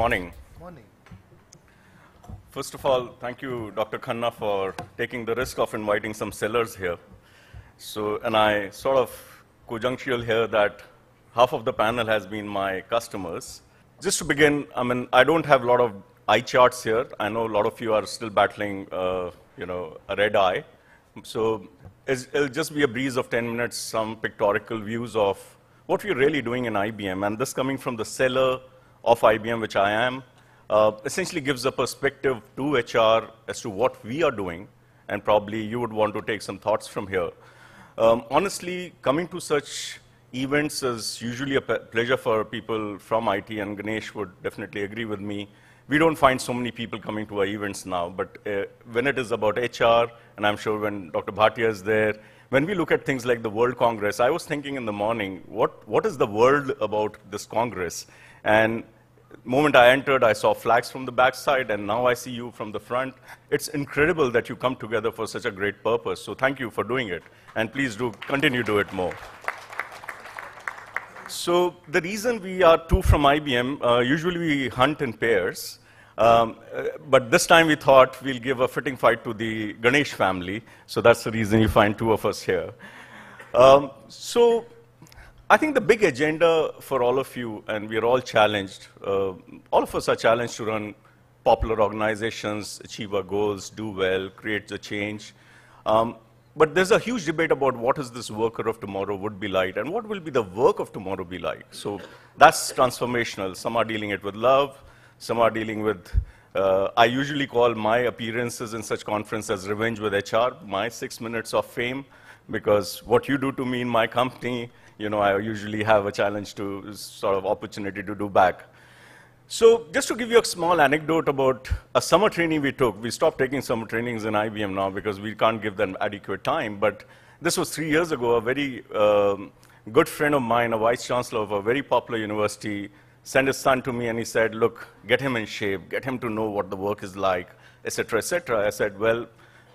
morning. Morning. First of all, thank you, Dr. Khanna, for taking the risk of inviting some sellers here. So, and I sort of conjunctual here that half of the panel has been my customers. Just to begin, I don't have a lot of eye charts here. I know a lot of you are still battling, a red eye. So it'll just be a breeze of 10 minutes, some pictorial views of what we're really doing in IBM. And this coming from the seller of IBM, which I am, essentially gives a perspective to HR as to what we are doing, and probably you would want to take some thoughts from here. Honestly, coming to such events is usually a pleasure for people from IT, and Ganesh would definitely agree with me. We don't find so many people coming to our events now, but when it is about HR, and I'm sure when Dr. Bhatia is there, when we look at things like the World Congress, I was thinking in the morning, what is the world about this Congress? And the moment I entered, I saw flags from the backside, and now I see you from the front. It's incredible that you come together for such a great purpose, so thank you for doing it, and please do continue to do it more. So the reason we are two from IBM, usually we hunt in pairs, but this time we thought we'll give a fitting fight to the Ganesh family, so that's the reason you find two of us here. So I think the big agenda for all of you, and we're all challenged, all of us are challenged to run popular organizations, achieve our goals, do well, create the change. But there's a huge debate about what is this worker of tomorrow would be like, and what will be the work of tomorrow be like. So that's transformational. Some are dealing it with love, some are dealing with, I usually call my appearances in such conference as revenge with HR, my 6 minutes of fame, because what you do to me in my company, I usually have a challenge to sort of opportunity to do back. So just to give you a small anecdote about a summer training we took. We stopped taking summer trainings in IBM now because we can't give them adequate time. But this was 3 years ago. A very good friend of mine, a vice chancellor of a very popular university, sent his son to me and he said, look, get him in shape, get him to know what the work is like, et cetera, et cetera. I said, well,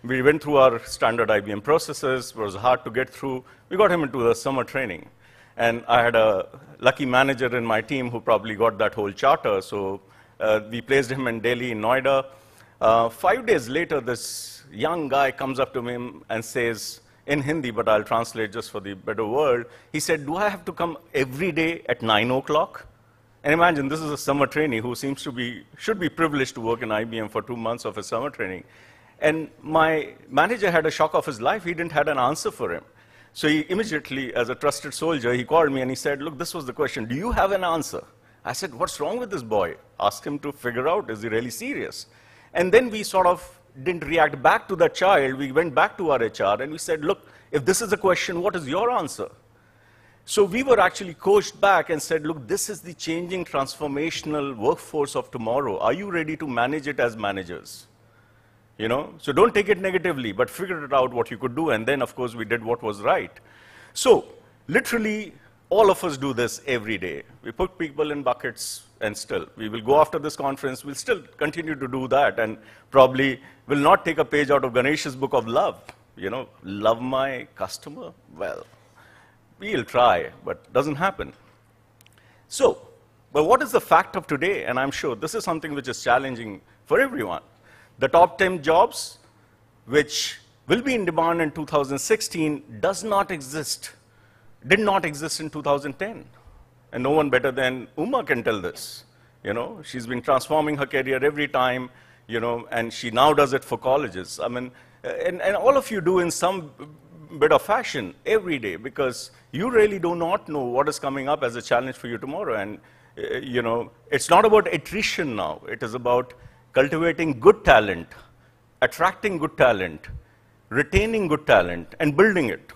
we went through our standard IBM processes. It was hard to get through. We got him into the summer training. And I had a lucky manager in my team who probably got that whole charter. So we placed him in Delhi, in Noida. 5 days later, this young guy comes up to me and says, in Hindi, but I'll translate just for the better word, he said, do I have to come every day at 9 o'clock? And imagine, this is a summer trainee who should be privileged to work in IBM for 2 months of his summer training. And my manager had a shock of his life. He didn't have an answer for him. So he immediately, as a trusted soldier, he called me and he said, look, this was the question. Do you have an answer? I said, what's wrong with this boy? Ask him to figure out, is he really serious? And then we sort of didn't react back to that child. We went back to our HR and we said, look, if this is the question, what is your answer? So we were actually coached back and said, look, this is the changing transformational workforce of tomorrow. Are you ready to manage it as managers? So don't take it negatively, but figure it out what you could do. And then, of course, we did what was right. So literally, all of us do this every day. We put people in buckets, and still, we will go after this conference. We'll still continue to do that, and probably will not take a page out of Ganesh's book of love. Love my customer? Well, we'll try, but it doesn't happen. So, but what is the fact of today? And I'm sure this is something which is challenging for everyone. The top 10 jobs, which will be in demand in 2016, did not exist in 2010. And no one better than Uma can tell this. She's been transforming her career every time, and she now does it for colleges. And all of you do in some bit of fashion every day, because you really do not know what is coming up as a challenge for you tomorrow. And, it's not about attrition now. It is about cultivating good talent, attracting good talent, retaining good talent, and building it,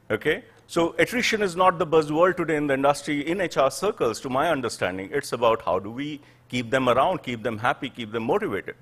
okay? So attrition is not the buzzword today in the industry, in HR circles, to my understanding. It's about how do we keep them around, keep them happy, keep them motivated.